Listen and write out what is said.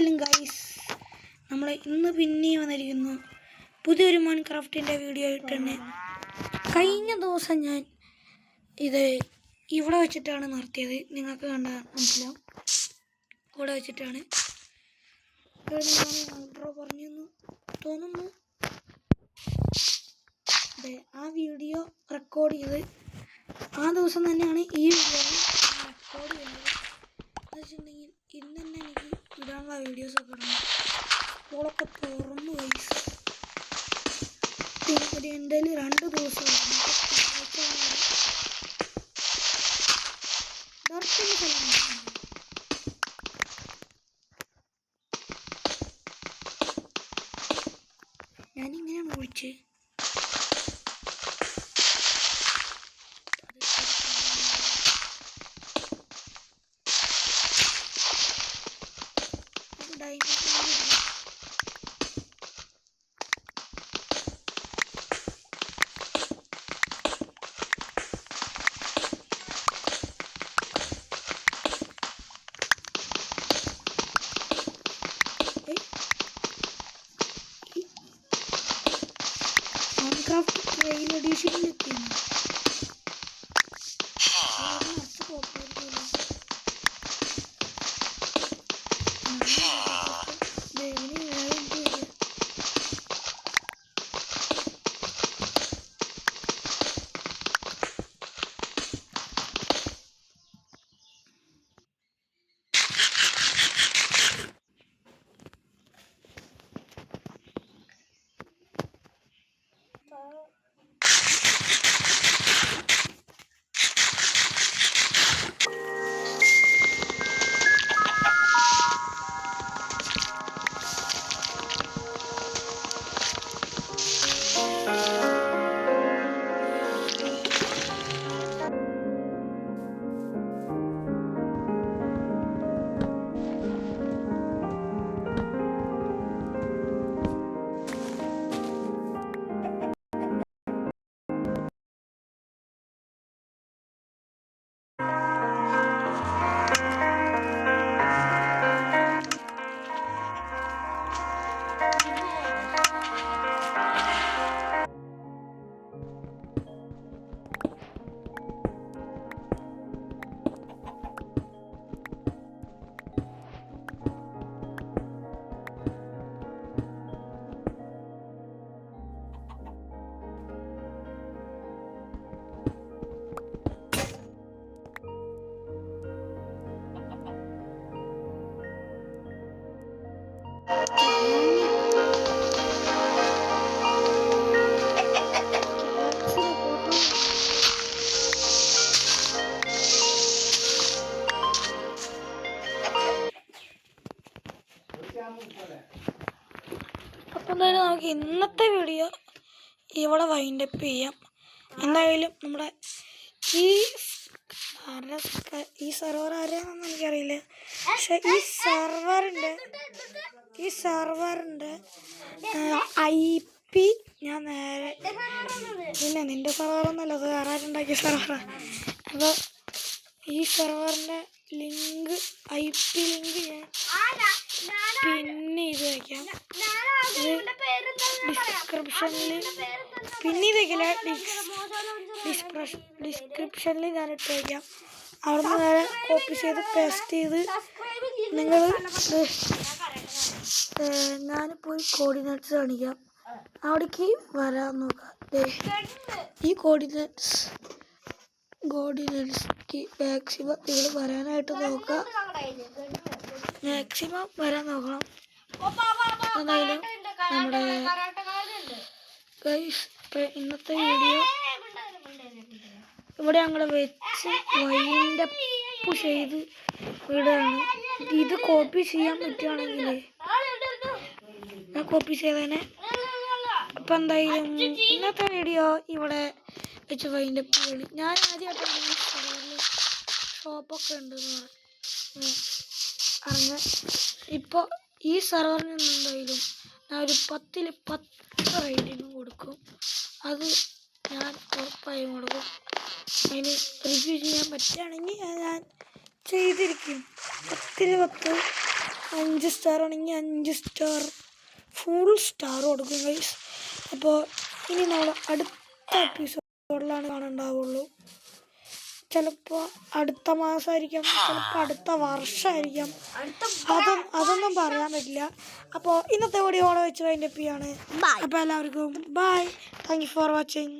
എന്തായാലും ഗൈസ്, നമ്മൾ ഇന്ന് പിന്നെയും വന്നിരിക്കുന്നു പുതിയൊരു മൈൻക്രാഫ്റ്റിൻ്റെ വീഡിയോ ആയിട്ട് തന്നെ. കഴിഞ്ഞ ദിവസം ഞാൻ ഇത് ഇവിടെ വെച്ചിട്ടാണ് നിർത്തിയത്. നിങ്ങൾക്ക് കണ്ടാൽ മനസ്സിലാവും, ഇവിടെ വെച്ചിട്ടാണ്. പറഞ്ഞെന്ന് തോന്നുന്നു. അതെ, ആ വീഡിയോ റെക്കോർഡ് ചെയ്ത് ആ ദിവസം തന്നെയാണ് ഈ വീഡിയോ റെക്കോർഡ് ചെയ്യുന്നത്. എന്ന് വെച്ചിട്ടുണ്ടെങ്കിൽ ഇന്ന് തന്നെ എനിക്ക് ഇടാനുള്ള വീഡിയോസൊക്കെ ഇടണം. അപ്പോഴൊക്കെ തുറന്നു വയസ്സ് പിന്നെ എൻ്റെ 2 ദിവസം ഞാനിങ്ങനെയാണ് വിളിച്ച് മൈൻക്രാഫ്റ്റ് ട്രെയിൽ എഡിഷനിലെത്തിയാണ്. അപ്പം എന്തായാലും നമുക്ക് ഇന്നത്തെ വീഡിയോ ഇവിടെ വൈൻഡപ്പ് ചെയ്യാം. എന്തായാലും നമ്മുടെ ഈ സെർവർ ആരാണെന്ന് എനിക്കറിയില്ല, പക്ഷെ ഈ സെർവറിൻ്റെ IP ഞാൻ നേരെ പിന്നെ നിൻ്റെ സെർവറൊന്നുമല്ല, അത് വേറെ ഉണ്ടാക്കിയ സെർവറാണ്. അപ്പോൾ ഈ സെർവറിൻ്റെ ലിങ്ക് IP ലിങ്ക് ഞാൻ പിന്നെ ഇത് വയ്ക്കാം. ഡിസ്ക്രിപ്ഷനിൽ ഞാൻ ഇട്ട് വയ്ക്കാം. അവിടുന്ന് നേരെ കോപ്പി ചെയ്ത് പേസ്റ്റ് ചെയ്ത് നിങ്ങൾ ഞാനിപ്പോൾ കോർഡിനേറ്റ്സ് കാണിക്കാം, അവിടേക്ക് വരാൻ നോക്കാം. ഈ കോർഡിനേറ്റ്സ്ക്ക് മാക്സിമം നിങ്ങൾ വരാനായിട്ട് നോക്കുക, മാക്സിമം വരാൻ നോക്കണം. എന്തായാലും നമ്മുടെ ഇന്നത്തെ വീഡിയോ ഇവിടെ ഞങ്ങൾ വെച്ച് വൈൻഡപ്പ് ചെയ്ത് വിടുകയാണ്. ഇത് കോപ്പി ചെയ്യാൻ പറ്റുകയാണെങ്കിൽ ഞാൻ കോപ്പി ചെയ്തേനെ. ഇപ്പം എന്തായാലും ഇന്നത്തെ വീഡിയോ ഇവിടെ വെച്ച് വൈൻഡപ്പ് ചെയ്യണം. ഞാൻ ആദ്യമായിട്ടാണ് ഷോപ്പൊക്കെ ഉണ്ടെന്ന് അറിഞ്ഞ. ഇപ്പോൾ ഈ സെർവറിൽ നിന്ന് എന്തായാലും ഞാൻ ഒരു 10ൽ 10 റേറ്റിംഗ് കൊടുക്കും. അത് ഞാൻ ഉറപ്പായും കൊടുക്കും. അതിന് റിവ്യൂ ചെയ്യാൻ പറ്റുകയാണെങ്കിൽ ഞാൻ ചെയ്തിരിക്കും. 10ൽ 10 5 സ്റ്റാർ ആണെങ്കിൽ 5 സ്റ്റാർ ഫുൾ സ്റ്റാർ കൊടുക്കും ഗൈസ്. അപ്പോൾ ഇനി നമ്മൾ അടുത്ത എപ്പിസോഡിലാണ് കാണുന്നുണ്ടാവുള്ളൂ. ചിലപ്പോൾ അടുത്ത മാസമായിരിക്കാം, ചിലപ്പോൾ അടുത്ത വർഷമായിരിക്കാം, അതൊന്നും പറയാൻ പറ്റില്ല. അപ്പോൾ ഇന്നത്തെ വീഡിയോ ഓടെ വെച്ച് അതിൻ്റെ ആണ്. അപ്പോൾ എല്ലാവർക്കും bye, thank you for watching.